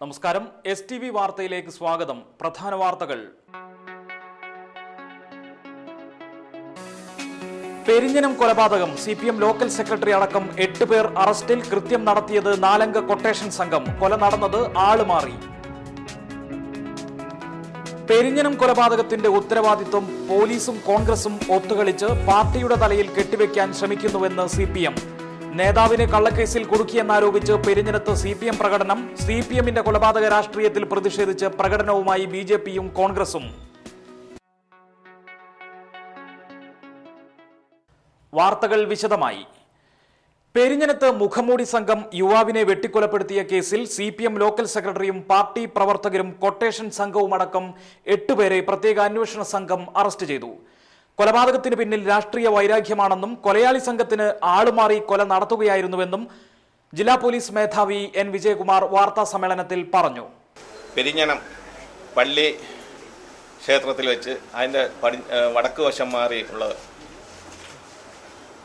നമസ്കാരം. STV വാർത്തയിലേക്ക് സ്വാഗതം. പ്രധാന വാർത്തകൾ. പെരിഞ്ഞനം കൊലപാതകം. CPM ലോക്കൽ സെക്രട്ടറി അടക്കം 8 പേർ അറസ്റ്റിൽ. കൃത്യം നടത്തിയത് 4 അംഗ കൊട്ടേഷൻ സംഘം. കൊല നടന്നത് ആളുമാറി. പെരിഞ്ഞനം കൊലപാതകത്തിന്റെ ഉത്തരവാദിത്വം പോലീസും കോൺഗ്രസും ഒത്തുകളിച്ച് പാർട്ടിയുടെ തലയിൽ കെട്ടിവെക്കാൻ ശ്രമിക്കുന്നുവെന്ന് CPM. നേതാവിനെ കള്ളക്കേസിൽ കുടുക്കിയെന്നാരോപിച്ച് പെരിഞ്ഞനത്ത് CPM പ്രകടനം. CPMന്റെ കൊലപാതക രാഷ്ട്രീയത്തിൽ പ്രതിഷേധിച്ച് പ്രകടനവുമായി BJPയും കോൺഗ്രസും. വാർത്തകൾ വിശദമായി. പെരിഞ്ഞനത്ത് മുഖംമൂടി സംഘം യുവാവിനെ വെട്ടിക്കൊലപ്പെടുത്തിയ കേസിൽ CPM ലോക്കൽ സെക്രട്ടറിയും പാർട്ടി പ്രവർത്തകരും കൊട്ടേഷൻ സംഘവുമടക്കം 8 പേരെ പ്രത്യേക അന്വേഷണ സംഘം അറസ്റ്റ് ചെയ്തു. കൊലപാതകത്തിന് പിന്നിൽ രാഷ്ട്രീയ വൈരാഗ്യമാണെന്നും കൊലയാളി സംഘത്തിന് ആളുമാറി കൊല നടത്തുകയായിരുന്നുവെന്നും ജില്ലാ പോലീസ് മേധാവി N. വിജയകുമാർ വാർത്താ സമ്മേളനത്തിൽ പറഞ്ഞു. പെരിഞ്ഞനം പള്ളി ക്ഷേത്രത്തിൽ വെച്ച് അതിൻ്റെ വടക്ക് വശം മാറി ഉള്ള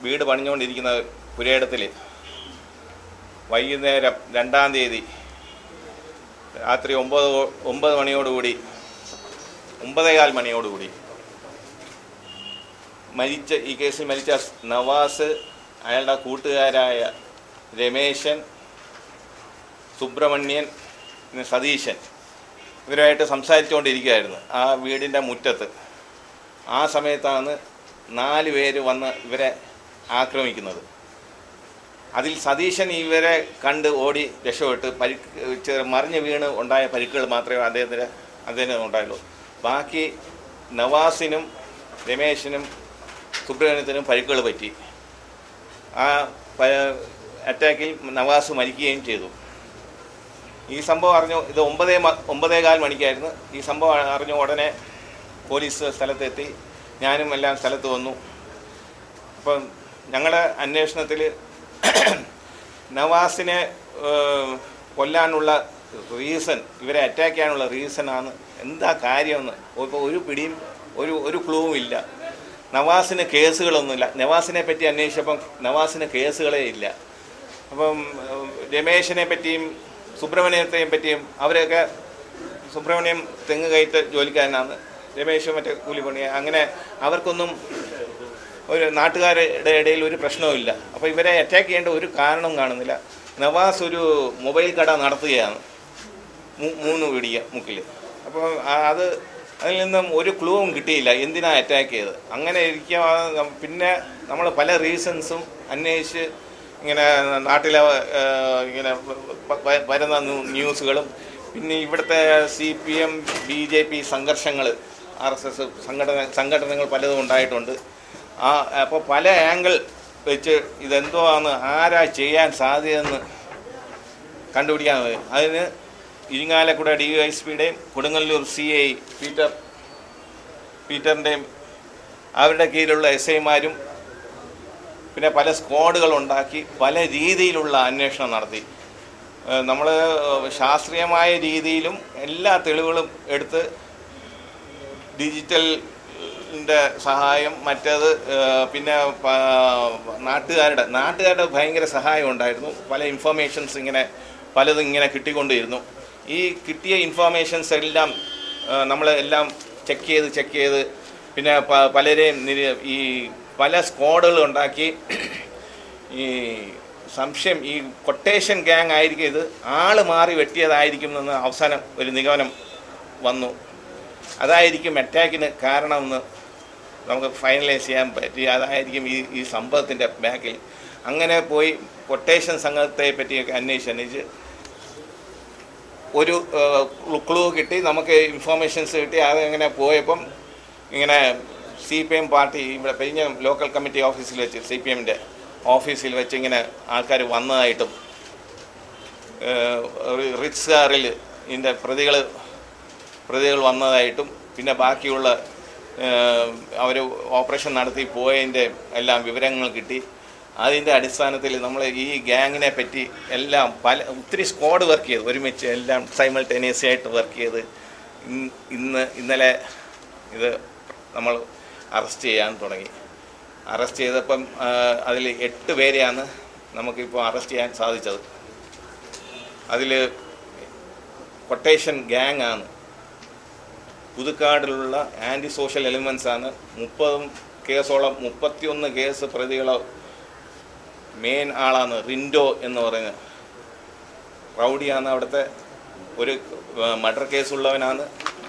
വീട് പണിഞ്ഞുകൊണ്ടിരിക്കുന്ന പുരയിടത്തിൽ വൈകുന്നേരം 2-ാം തീയതി രാത്രി 9 മണിയോടുകൂടി 9:15 മണിയോടുകൂടി ഈ കേസിൽ മരിച്ച നവാസ്, അയാളുടെ കൂട്ടുകാരായ രമേശൻ, സുബ്രഹ്മണ്യൻ, സതീശൻ ഇവരുമായിട്ട് സംസാരിച്ചുകൊണ്ടിരിക്കുകയായിരുന്നു ആ വീടിൻ്റെ മുറ്റത്ത്. ആ സമയത്താണ് 4 പേര് വന്ന് ഇവരെ ആക്രമിക്കുന്നത്. അതിൽ സതീശൻ ഇവരെ കണ്ട് ഓടി രക്ഷപ്പെട്ട് മറിഞ്ഞ് വീണ് ഉണ്ടായ പരിക്കുകൾ മാത്രമേ അദ്ദേഹത്തിന് ഉണ്ടായുള്ളൂ. ബാക്കി നവാസിനും രമേശനും സുബ്രഹ്മണ്യത്തിനും പരിക്കുകൾ പറ്റി. ആ അറ്റാക്കിൽ നവാസ് മരിക്കുകയും ചെയ്തു. ഈ സംഭവം അറിഞ്ഞു. ഇത് 9:15 മണിക്കായിരുന്നു. ഈ സംഭവം അറിഞ്ഞു ഉടനെ പോലീസ് സ്ഥലത്തെത്തി. ഞാനും എല്ലാം സ്ഥലത്ത് വന്നു. അപ്പം ഞങ്ങളുടെ അന്വേഷണത്തിൽ നവാസിനെ കൊല്ലാനുള്ള റീസൺ, ഇവരെ അറ്റാക്ക് ചെയ്യാനുള്ള റീസണാണ് എന്താ കാര്യമെന്ന് ഇപ്പോൾ ഒരു പിടിയും ഒരു ക്ലൂവും ഇല്ല. നവാസിന് കേസുകളൊന്നുമില്ല. നവാസിനെ പറ്റി അന്വേഷിച്ചപ്പം നവാസിന് കേസുകളേ ഇല്ല. അപ്പം രമേശനെ പറ്റിയും സുബ്രഹ്മണ്യത്തെയും പറ്റിയും അവരൊക്കെ, സുബ്രഹ്മണ്യം തെങ്ങ് കയറ്റ് ജോലിക്കാരനാണ്, രമേശും മറ്റേ കൂലിപ്പണി, അങ്ങനെ അവർക്കൊന്നും ഒരു നാട്ടുകാരുടെ ഇടയിൽ ഒരു പ്രശ്നവുമില്ല. അപ്പോൾ ഇവരെ അറ്റാക്ക് ചെയ്യേണ്ട ഒരു കാരണവും കാണുന്നില്ല. നവാസ് ഒരു മൊബൈൽ കട നടത്തുകയാണ് 3 വീടിയ മുക്കിൽ. അപ്പോൾ അതിൽ നിന്നും ഒരു ക്ലൂവും കിട്ടിയില്ല എന്തിനാ അറ്റാക്ക് ചെയ്തത്. അങ്ങനെ ഇരിക്കുക. പിന്നെ നമ്മൾ പല റീസൺസും അന്വേഷിച്ച് ഇങ്ങനെ നാട്ടിലെ ഇങ്ങനെ വരുന്ന ന്യൂസുകളും പിന്നെ ഇവിടുത്തെ CPM BJP സംഘർഷങ്ങൾ, RSS സംഘടനകൾ പലതും ഉണ്ടായിട്ടുണ്ട്. അപ്പോൾ പല ആംഗിൾ വെച്ച് ഇതെന്തോ ആണ്, ആരാ ചെയ്യാൻ സാധ്യതയെന്ന് കണ്ടുപിടിക്കാൻ മതി. അതിന് ഇരിങ്ങാലക്കുട DYSPയുടെയും കൊടുങ്ങല്ലൂർ CI പീറ്ററിൻ്റെയും അവരുടെ കീഴിലുള്ള SIമാരും പിന്നെ പല സ്ക്വാഡുകളുണ്ടാക്കി പല രീതിയിലുള്ള അന്വേഷണം നടത്തി. നമ്മൾ ശാസ്ത്രീയമായ രീതിയിലും എല്ലാ തെളിവുകളും എടുത്ത് ഡിജിറ്റലിൻ്റെ സഹായം, മറ്റേത് പിന്നെ നാട്ടുകാരുടെ ഭയങ്കര സഹായം ഉണ്ടായിരുന്നു. പല ഇൻഫർമേഷൻസ് പലതും ഇങ്ങനെ കിട്ടിക്കൊണ്ടിരുന്നു. ഈ കിട്ടിയ ഇൻഫർമേഷൻസ് എല്ലാം നമ്മളെല്ലാം ചെക്ക് ചെയ്ത് പിന്നെ പലരെയും ഈ പല സ്ക്വാഡുകൾ ഉണ്ടാക്കി ഈ സംശയം ഈ കൊട്ടേഷൻ ഗ്യാങ് ആയിരിക്കും, ഇത് ആള് മാറി വെട്ടിയതായിരിക്കുമെന്ന് അവസാനം ഒരു നിഗമനം വന്നു. അതായിരിക്കും അറ്റാക്കിന് കാരണമെന്ന് നമുക്ക് ഫൈനലൈസ് ചെയ്യാൻ പറ്റി. അതായിരിക്കും ഈ സംഭവത്തിൻ്റെ ബാക്കിൽ. അങ്ങനെ പോയി കൊട്ടേഷൻ സംഘത്തെ പറ്റിയൊക്കെ അന്വേഷിച്ച് ഒരു ക്ലൂ കിട്ടി, നമുക്ക് ഇൻഫോർമേഷൻസ് കിട്ടി. അതങ്ങനെ പോയപ്പം ഇങ്ങനെ CPM പാർട്ടി ഇവിടെ പെരിഞ്ഞനം ലോക്കൽ കമ്മിറ്റി ഓഫീസിൽ വെച്ച്, CPMൻ്റെ ഓഫീസിൽ വെച്ച് ഇങ്ങനെ ആൾക്കാർ വന്നതായിട്ടും റിച്ച് കാറിൽ ഇതിൻ്റെ പ്രതികൾ വന്നതായിട്ടും പിന്നെ ബാക്കിയുള്ള അവർ ഓപ്പറേഷൻ നടത്തി പോയതിൻ്റെ എല്ലാം വിവരങ്ങൾ കിട്ടി. അതിൻ്റെ അടിസ്ഥാനത്തിൽ നമ്മൾ ഈ ഗ്യാങ്ങിനെ പറ്റി എല്ലാം ഒത്തിരി സ്ക്വാഡ് വർക്ക് ചെയ്ത് ഒരുമിച്ച് എല്ലാം സൈമൾട്ടേനിയസ് ആയിട്ട് വർക്ക് ചെയ്ത് ഇന്നലെ ഇത് നമ്മൾ അറസ്റ്റ് ചെയ്യാൻ തുടങ്ങി. അറസ്റ്റ് ചെയ്തപ്പം അതിൽ 8 പേരെയാണ് നമുക്കിപ്പോൾ അറസ്റ്റ് ചെയ്യാൻ സാധിച്ചത്. അതിൽ കൊട്ടേഷൻ ഗ്യാങ് ആണ്. പുതുക്കാടിലുള്ള ആൻറ്റി സോഷ്യൽ എലിമെൻസ് ആണ്. 30 കേസോളം 31 കേസ് പ്രതികളോ മെയിൻ ആളാണ് റിൻഡോ എന്ന് പറയുന്നത്. റൗഡിയാണ്, അവിടുത്തെ ഒരു മർഡർ കേസുള്ളവനാണ്.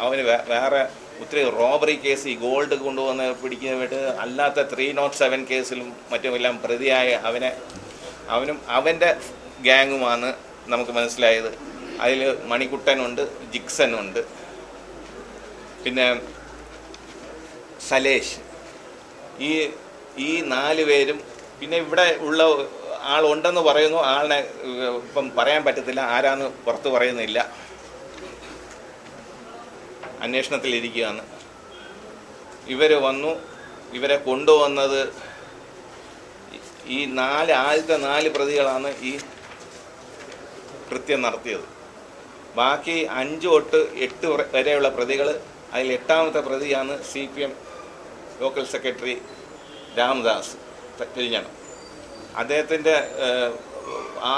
അവന് വേറെ ഒത്തിരി റോബറി കേസ്, ഈ ഗോൾഡ് കൊണ്ടുവന്ന് പിടിക്കാൻ വേണ്ടി അല്ലാത്ത 307 കേസിലും മറ്റുമെല്ലാം പ്രതിയായ അവനും അവൻ്റെ ഗ്യാങ്ങുമാണ് നമുക്ക് മനസ്സിലായത്. അതിൽ മണിക്കുട്ടനുണ്ട്, ജിക്സനുണ്ട്, പിന്നെ സലേഷ്. ഈ 4 പേരും, പിന്നെ ഇവിടെ ഉള്ള ആളുണ്ടെന്ന് പറയുന്നു. ആളിനെ ഇപ്പം പറയാൻ പറ്റത്തില്ല, ആരാന്ന് പുറത്ത് പറയുന്നില്ല. അന്വേഷണത്തിലിരിക്കുകയാണ്. ഇവരെ കൊണ്ടുവന്നത് ഈ ആദ്യത്തെ 4 പ്രതികളാണ് ഈ കൃത്യം നടത്തിയത്. ബാക്കി 5 തൊട്ട് 8 വരെയുള്ള പ്രതികൾ, അതിൽ 8ാമത്തെ പ്രതിയാണ് CPM ലോക്കൽ സെക്രട്ടറി രാംദാസ് പെരിഞ്ഞണം. അദ്ദേഹത്തിൻ്റെ ആ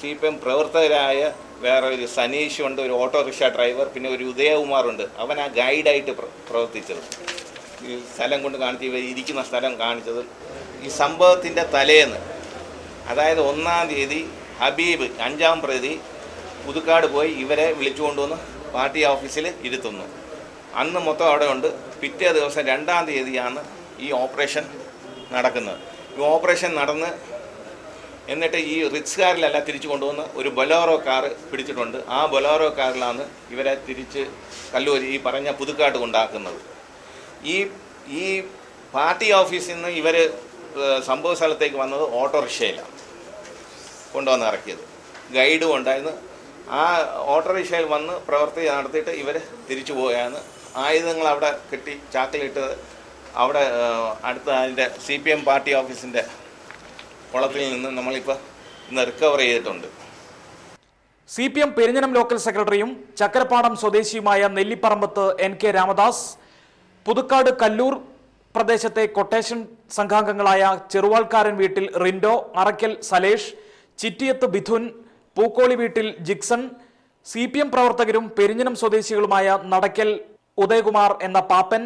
CPM പ്രവർത്തകരായ വേറെ ഒരു സനീഷുണ്ട്, ഒരു ഓട്ടോറിക്ഷ ഡ്രൈവർ, പിന്നെ ഒരു ഉദയകുമാറുണ്ട്. അവൻ ആ ഗൈഡായിട്ട് പ്രവർത്തിച്ചത്. ഈ സ്ഥലം കൊണ്ട് കാണിച്ച് ഇവർ ഇരിക്കുന്ന സ്ഥലം കാണിച്ചത്. ഈ സംഭവത്തിൻ്റെ തലേന്ന്, അതായത് 1-ാം തീയതി ഹബീബ് 5ാം പ്രതി പുതുക്കാട് പോയി ഇവരെ വിളിച്ചുകൊണ്ടുവന്ന് പാർട്ടി ഓഫീസിൽ ഇരുത്തുന്നു. അന്ന് മൊത്തം അവിടെ ഉണ്ട്. പിറ്റേ ദിവസം 2-ാം തീയതിയാണ് ഈ ഓപ്പറേഷൻ നടക്കുന്നത്. ഈ ഓപ്പറേഷൻ നടന്ന് എന്നിട്ട് ഈ റിച്ച് കാറിലല്ല തിരിച്ചു കൊണ്ടുവന്ന് ഒരു ബൊലോറോ കാറ് പിടിച്ചിട്ടുണ്ട്. ആ ബൊലോറോ കാറിലാണ് ഇവരെ തിരിച്ച് കല്ലൂരി ഈ പറഞ്ഞ പുതുക്കാട് കൊണ്ടാക്കുന്നത്. ഈ പാർട്ടി ഓഫീസിൽ നിന്ന് ഇവർ സംഭവ സ്ഥലത്തേക്ക് വന്നത് ഓട്ടോറിക്ഷയിലാണ് കൊണ്ടുവന്ന് ഇറക്കിയത്. ഗൈഡും ഉണ്ടായിരുന്നു. ആ ഓട്ടോറിക്ഷയിൽ വന്ന് പ്രവൃത്തി നടത്തിയിട്ട് ഇവർ തിരിച്ചു പോയാണ്. ആയുധങ്ങൾ അവിടെ കെട്ടി ചാക്കിലിട്ട് അവിടെ അടുത്ത അതിൻ്റെ CPM പാർട്ടി ഓഫീസിൻ്റെ കുളത്തിൽ നിന്ന് നമ്മളിപ്പോൾ ഇന്ന് റിക്കവർ ചെയ്തിട്ടുണ്ട്. CPM പെരിഞ്ഞനം ലോക്കൽ സെക്രട്ടറിയും ചക്കരപ്പാടം സ്വദേശിയുമായ നെല്ലിപ്പറമ്പത്ത് NK രാമദാസ്, പുതുക്കാട് കല്ലൂർ പ്രദേശത്തെ കൊട്ടേഷൻ സംഘാംഗങ്ങളായ ചെറുവാൾക്കാരൻ വീട്ടിൽ റിൻഡോ, അറക്കൽ സലേഷ്, ചിറ്റിയത്ത് ബിഥുൻ, പൂക്കോളി വീട്ടിൽ ജിക്സൺ, CPM പ്രവർത്തകരും പെരിഞ്ഞനം സ്വദേശികളുമായ നടക്കൽ ഉദയകുമാർ എന്ന പാപ്പൻ,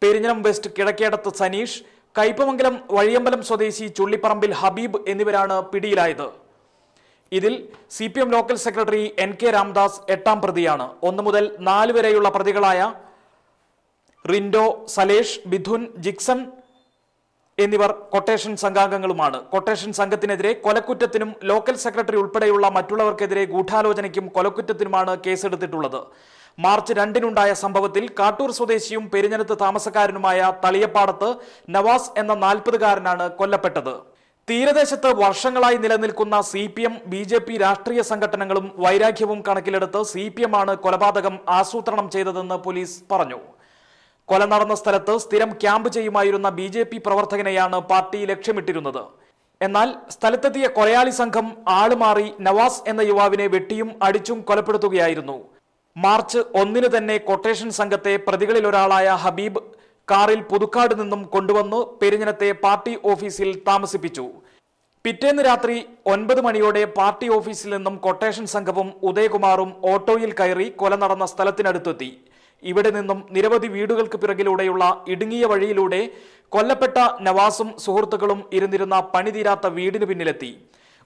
പെരിഞ്ഞനം വെസ്റ്റ് കിഴക്കേടത്ത് സനീഷ്, കയ്പമംഗലം വഴിയമ്പലം സ്വദേശി ചുള്ളിപ്പറമ്പിൽ ഹബീബ് എന്നിവരാണ് പിടിയിലായത്. ഇതിൽ CPM local secretary NK Ramdas 8ാം പ്രതിയാണ്. 1 മുതൽ 4 വരെയുള്ള പ്രതികളായ റിൻഡോ, സലേഷ്, ബിഥുൻ, ജിക്സൺ എന്നിവർ കൊട്ടേഷൻ സംഘാംഗങ്ങളുമാണ്. കൊട്ടേഷൻ സംഘത്തിനെതിരെ കൊലക്കുറ്റത്തിനും ലോക്കൽ സെക്രട്ടറി ഉൾപ്പെടെയുള്ള മറ്റുള്ളവർക്കെതിരെ ഗൂഢാലോചനയ്ക്കും കൊലക്കുറ്റത്തിനുമാണ് കേസെടുത്തിട്ടുള്ളത്. മാർച്ച് 2-നുണ്ടായ സംഭവത്തിൽ കാട്ടൂർ സ്വദേശിയും പെരിഞ്ഞനത്ത് താമസക്കാരനുമായ തളിയപ്പാടത്ത് നവാസ് എന്ന 40-കാരനാണ് കൊല്ലപ്പെട്ടത്. തീരദേശത്ത് വർഷങ്ങളായി നിലനിൽക്കുന്ന CPM BJP രാഷ്ട്രീയ സംഘടനകളും വൈരാഗ്യവും കണക്കിലെടുത്ത് CPM ആണ് കൊലപാതകം ആസൂത്രണം ചെയ്തതെന്ന് പോലീസ് പറഞ്ഞു. കൊല നടന്ന സ്ഥലത്ത് സ്ഥിരം ക്യാമ്പ് ചെയ്യുമായിരുന്ന BJP പ്രവർത്തകനെയാണ് പാർട്ടി ലക്ഷ്യമിട്ടിരുന്നത്. എന്നാൽ സ്ഥലത്തെത്തിയ കൊലയാളി സംഘം ആളുമാറി നവാസ് എന്ന യുവാവിനെ വെട്ടിയും അടിച്ചും കൊലപ്പെടുത്തുകയായിരുന്നു. മാർച്ച് 1-ന് തന്നെ കൊട്ടേഷൻ സംഘത്തെ പ്രതികളിലൊരാളായ ഹബീബ് കാറിൽ പുതുക്കാട് നിന്നും കൊണ്ടുവന്ന് പെരിഞ്ഞനത്തെ പാർട്ടി ഓഫീസിൽ താമസിപ്പിച്ചു. പിറ്റേന്ന് രാത്രി 9 മണിയോടെ പാർട്ടി ഓഫീസിൽ നിന്നും കൊട്ടേഷൻ സംഘവും ഉദയകുമാറും ഓട്ടോയിൽ കയറി കൊല നടന്ന സ്ഥലത്തിനടുത്തെത്തി. ഇവിടെ നിന്നും നിരവധി വീടുകൾക്ക് പിറകിലൂടെയുള്ള ഇടുങ്ങിയ വഴിയിലൂടെ കൊല്ലപ്പെട്ട നവാസും സുഹൃത്തുക്കളും ഇരുന്നിരുന്ന പണിതീരാത്ത വീടിന് പിന്നിലെത്തി.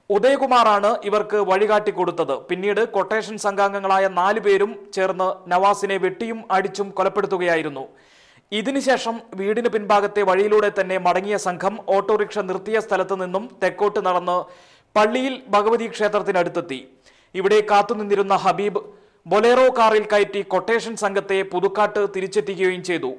ഉദയകുമാറാണ് ഇവർക്ക് വഴികാട്ടിക്കൊടുത്തത്. പിന്നീട് കൊട്ടേഷൻ സംഘാംഗങ്ങളായ 4 പേരും ചേർന്ന് നവാസിനെ വെട്ടിയും അടിച്ചും കൊലപ്പെടുത്തുകയായിരുന്നു. ഇതിനുശേഷം വീടിന് പിൻഭാഗത്തെ വഴിയിലൂടെ തന്നെ മടങ്ങിയ സംഘം ഓട്ടോറിക്ഷ നിർത്തിയ സ്ഥലത്ത് നിന്നും തെക്കോട്ട് നടന്ന് പള്ളിയിൽ ഭഗവതി ക്ഷേത്രത്തിനടുത്തെത്തി. ഇവിടെ കാത്തുനിന്നിരുന്ന ഹബീബ് ബൊലേറോ കാറിൽ കയറ്റി കൊട്ടേഷൻ സംഘത്തെ പുതുക്കാട്ട് തിരിച്ചെത്തിക്കുകയും ചെയ്തു.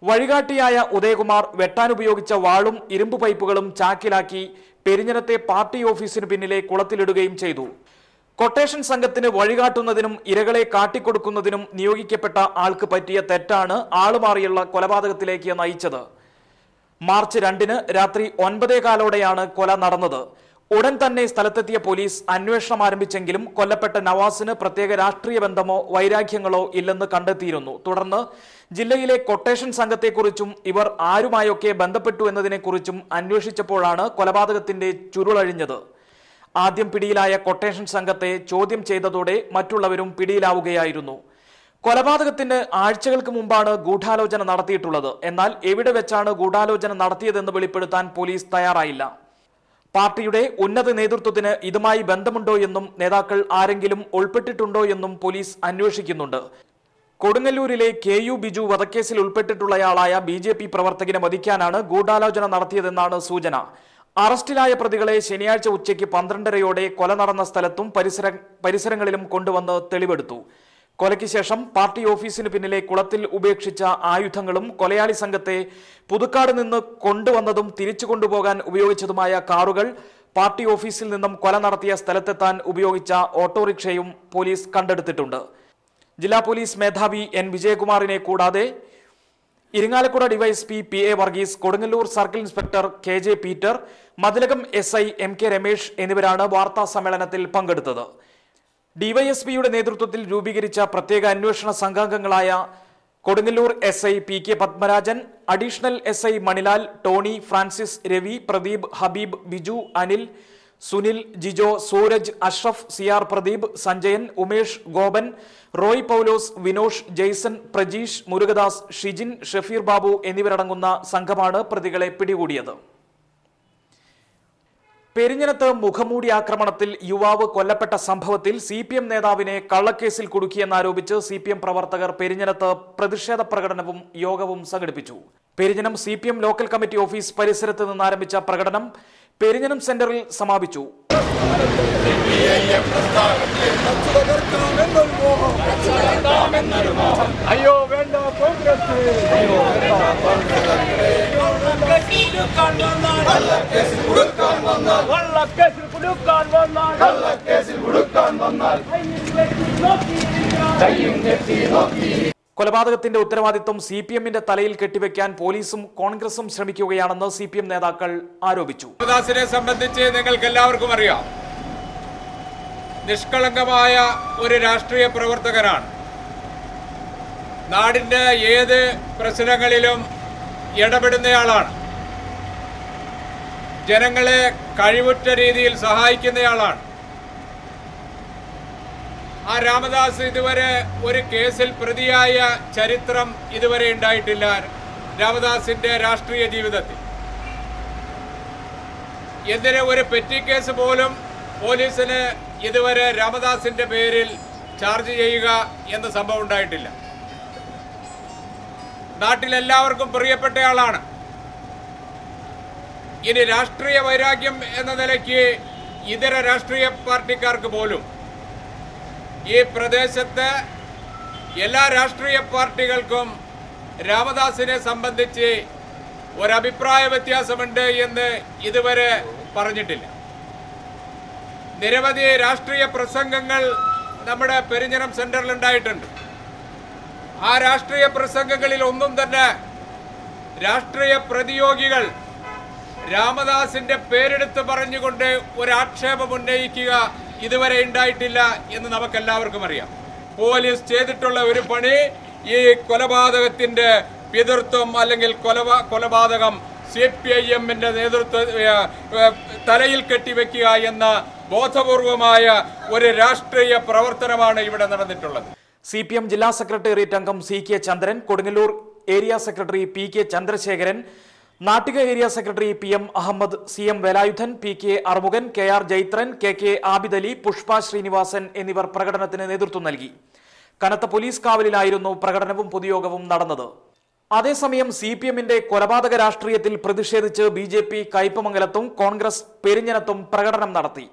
വഴികാട്ടിയായ ഉദയകുമാർ വെട്ടാനുപയോഗിച്ച വാളും ഇരുമ്പ് പൈപ്പുകളും ചാക്കിലാക്കി പെരിഞ്ഞനത്തെ പാർട്ടി ഓഫീസിന് പിന്നിലെ കുളത്തിലിടുകയും ചെയ്തു. കൊട്ടേഷൻ സംഘത്തിന് വഴികാട്ടുന്നതിനും ഇരകളെ കാട്ടിക്കൊടുക്കുന്നതിനും നിയോഗിക്കപ്പെട്ട ആൾക്ക് പറ്റിയ തെറ്റാണ് ആളുമാറിയുള്ള കൊലപാതകത്തിലേക്ക് നയിച്ചത്. മാർച്ച് 2-ന് രാത്രി 9:15-ഓടെയാണ് കൊല നടന്നത്. ഉടൻ തന്നെ സ്ഥലത്തെത്തിയ പോലീസ് അന്വേഷണം ആരംഭിച്ചെങ്കിലും കൊല്ലപ്പെട്ട നവാസിന് പ്രത്യേക രാഷ്ട്രീയ ബന്ധമോ വൈരാഗ്യങ്ങളോ ഇല്ലെന്ന് കണ്ടെത്തിയിരുന്നു. തുടർന്ന് ജില്ലയിലെ കൊട്ടേഷൻ സംഘത്തെക്കുറിച്ചും ഇവർ ആരുമായൊക്കെ ബന്ധപ്പെട്ടു എന്നതിനെക്കുറിച്ചും അന്വേഷിച്ചപ്പോഴാണ് കൊലപാതകത്തിന്റെ ചുരുളഴിഞ്ഞത്. ആദ്യം പിടിയിലായ കൊട്ടേഷൻ സംഘത്തെ ചോദ്യം ചെയ്തതോടെ മറ്റുള്ളവരും പിടിയിലാവുകയായിരുന്നു. കൊലപാതകത്തിന് ആഴ്ചകൾക്ക് മുമ്പാണ് ഗൂഢാലോചന നടത്തിയിട്ടുള്ളത്. എന്നാൽ എവിടെ വെച്ചാണ് ഗൂഢാലോചന നടത്തിയതെന്ന് വെളിപ്പെടുത്താൻ പോലീസ് തയ്യാറായില്ല. പാർട്ടിയുടെ ഉന്നത നേതൃത്വത്തിന് ഇതുമായി ബന്ധമുണ്ടോ എന്നും നേതാക്കൾ ആരെങ്കിലും ഉൾപ്പെട്ടിട്ടുണ്ടോ എന്നും പോലീസ് അന്വേഷിക്കുന്നുണ്ട്. കൊടുങ്ങല്ലൂരിലെ KU ബിജു വധക്കേസിൽ ഉൾപ്പെട്ടിട്ടുള്ളയാളായ BJP പ്രവർത്തകനെ വധിക്കാനാണ് ഗൂഢാലോചന നടത്തിയതെന്നാണ് സൂചന. അറസ്റ്റിലായ പ്രതികളെ ശനിയാഴ്ച ഉച്ചയ്ക്ക് 12:30യോടെ കൊല നടന്ന സ്ഥലത്തും പരിസരങ്ങളിലും കൊണ്ടുവന്ന് തെളിവെടുത്തു. കൊലയ്ക്ക് ശേഷം പാർട്ടി ഓഫീസിന് പിന്നിലെ കുളത്തിൽ ഉപേക്ഷിച്ച ആയുധങ്ങളും കൊലയാളി സംഘത്തെ പുതുക്കാട് നിന്ന് കൊണ്ടുവന്നതും തിരിച്ചു കൊണ്ടുപോകാൻ ഉപയോഗിച്ചതുമായ കാറുകൾ, പാർട്ടി ഓഫീസിൽ നിന്നും കൊല നടത്തിയ സ്ഥലത്തെത്താൻ ഉപയോഗിച്ച ഓട്ടോറിക്ഷയും പോലീസ് കണ്ടെടുത്തിട്ടുണ്ട്. ജില്ലാ പോലീസ് മേധാവി N. വിജയകുമാറിനെ കൂടാതെ Irinjalakuda DYSP PA Varghese, Kodungallur circle inspector KJ Peter, Mathilakam SI MK Ramesh എന്നിവരാണ് വാർത്താ സമ്മേളനത്തിൽ പങ്കെടുത്തത്. DYSPയുടെ നേതൃത്വത്തിൽ രൂപീകരിച്ച പ്രത്യേക അന്വേഷണ സംഘാംഗങ്ങളായ Kodungallur SI PK Padmarajan, additional SI Manilal, Tony, Francis, Ravi, Pradeep, Habeeb, Biju, Anil, Sunil, Jijo, Sooraj, Ashraf, CR Pradeep, Sanjayan, Umesh, Gopan, Roy Paulose, Vinosh, Jaison, Prajeesh, Murukadas, Shijin, Shafeer Babu എന്നിവരടങ്ങുന്ന സംഘമാണ് പ്രതികളെ പിടികൂടിയത്. പെരിഞ്ഞനത്ത് മുഖംമൂടി ആക്രമണത്തിൽ യുവാവ് കൊല്ലപ്പെട്ട സംഭവത്തിൽ CPM നേതാവിനെ കള്ളക്കേസിൽ കുടുക്കിയെന്നാരോപിച്ച് CPM പ്രവർത്തകർ പെരിഞ്ഞനത്ത് പ്രതിഷേധ പ്രകടനവും യോഗവും സംഘടിപ്പിച്ചു. Perinjanam CPM local committee office പരിസരത്ത് നിന്നാരംഭിച്ച പ്രകടനം പെരിഞ്ഞനം സെന്ററിൽ സമാപിച്ചു. അയ്യോ വേണ്ട കോൺഗ്രസ്, കൊലപാതകത്തിന്റെ ഉത്തരവാദിത്വം CPMന്റെ തലയിൽ കെട്ടിവെക്കാൻ പോലീസും കോൺഗ്രസും ശ്രമിക്കുകയാണെന്ന് CPM നേതാക്കൾ ആരോപിച്ചു. രാമദാസിനെ സംബന്ധിച്ച് നിങ്ങൾക്ക് എല്ലാവർക്കും അറിയാം, നിഷ്കളങ്കമായ ഒരു രാഷ്ട്രീയ പ്രവർത്തകനാണ്. നാടിന്റെ ഏത് പ്രശ്നങ്ങളിലും ഇടപെടുന്നയാളാണ്. ജനങ്ങളെ കഴിവുറ്റ രീതിയിൽ സഹായിക്കുന്നയാളാണ്. ആ രാമദാസ് ഇതുവരെ ഒരു കേസിൽ പ്രതിയായ ചരിത്രം ഇതുവരെ ഉണ്ടായിട്ടില്ല രാമദാസിന്റെ രാഷ്ട്രീയ ജീവിതത്തിൽ. എന്തിന് ഒരു പെറ്റി കേസ് പോലും പോലീസിന് ഇതുവരെ രാമദാസിന്റെ പേരിൽ ചാർജ് ചെയ്യുക എന്ന സംഭവം ഉണ്ടായിട്ടില്ല. നാട്ടിലെല്ലാവർക്കും പ്രിയപ്പെട്ടയാളാണ്. ഇനി രാഷ്ട്രീയ വൈരാഗ്യം എന്ന നിലയ്ക്ക് ഇതര രാഷ്ട്രീയ പാർട്ടിക്കാർക്ക് പോലും ഈ പ്രദേശത്ത് എല്ലാ രാഷ്ട്രീയ പാർട്ടികൾക്കും രാമദാസിനെ സംബന്ധിച്ച് ഒരഭിപ്രായ വ്യത്യാസമുണ്ട് എന്ന് ഇതുവരെ പറഞ്ഞിട്ടില്ല. നിരവധി രാഷ്ട്രീയ പ്രസംഗങ്ങൾ നമ്മുടെ പെരിഞ്ഞനം സെന്ററിൽ ഉണ്ടായിട്ടുണ്ട്. ആ രാഷ്ട്രീയ പ്രസംഗങ്ങളിൽ ഒന്നും തന്നെ രാഷ്ട്രീയ പ്രതിയോഗികൾ രാമദാസിന്റെ പേരെടുത്ത് പറഞ്ഞുകൊണ്ട് ഒരാക്ഷേപം ഉന്നയിക്കുക ഇതുവരെ ഉണ്ടായിട്ടില്ല എന്ന് നമുക്കെല്ലാവർക്കും അറിയാം. പോലീസ് ചെയ്തിട്ടുള്ള ഒരു പണി ഈ കൊലപാതകത്തിന്റെ പിതൃത്വം അല്ലെങ്കിൽ കൊലപാതകം CPIMന്റെ തലയിൽ കെട്ടിവെക്കുക എന്ന ബോധപൂർവമായ ഒരു രാഷ്ട്രീയ പ്രവർത്തനമാണ് ഇവിടെ നടന്നിട്ടുള്ളത്. CPM ജില്ലാ സെക്രട്ടേറിയറ്റ് അംഗം CK Chandran, Kodungallur area secretary PK Chandrasekharan, Nattika area secretary PM Ahammed, CM Velayudhan, PK Armukhan, KR Jaithran, KK Abidali, Pushpa Srinivasan എന്നിവർ പ്രകടനത്തിന് നേതൃത്വം നൽകി. കനത്ത പോലീസ് കാവലിലായിരുന്നു പ്രകടനവും പൊതുയോഗവും നടന്നത്. അതേസമയം CPMന്റെ കൊലപാതക രാഷ്ട്രീയത്തിൽ പ്രതിഷേധിച്ച് BJP കയ്പമംഗലത്തും കോൺഗ്രസ് പെരിഞ്ഞനത്തും പ്രകടനം നടത്തി.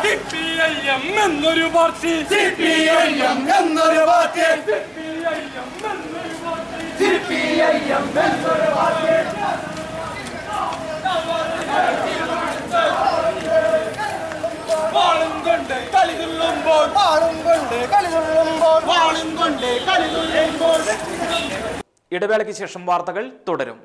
CPIM എന്നൊരു പാർട്ടി, CPIM എന്നൊരു പാർട്ടി, CPIM എന്നൊരു പാർട്ടി. വാളും കൊണ്ട് കളി തുള്ളുമ്പോൾ, വാളും കൊണ്ട് കളി തുള്ളുമ്പോൾ, വാളും കൊണ്ട് കളി തുള്ളുമ്പോൾ. ഇടവേളയ്ക്ക് ശേഷം വാർത്തകൾ തുടരും.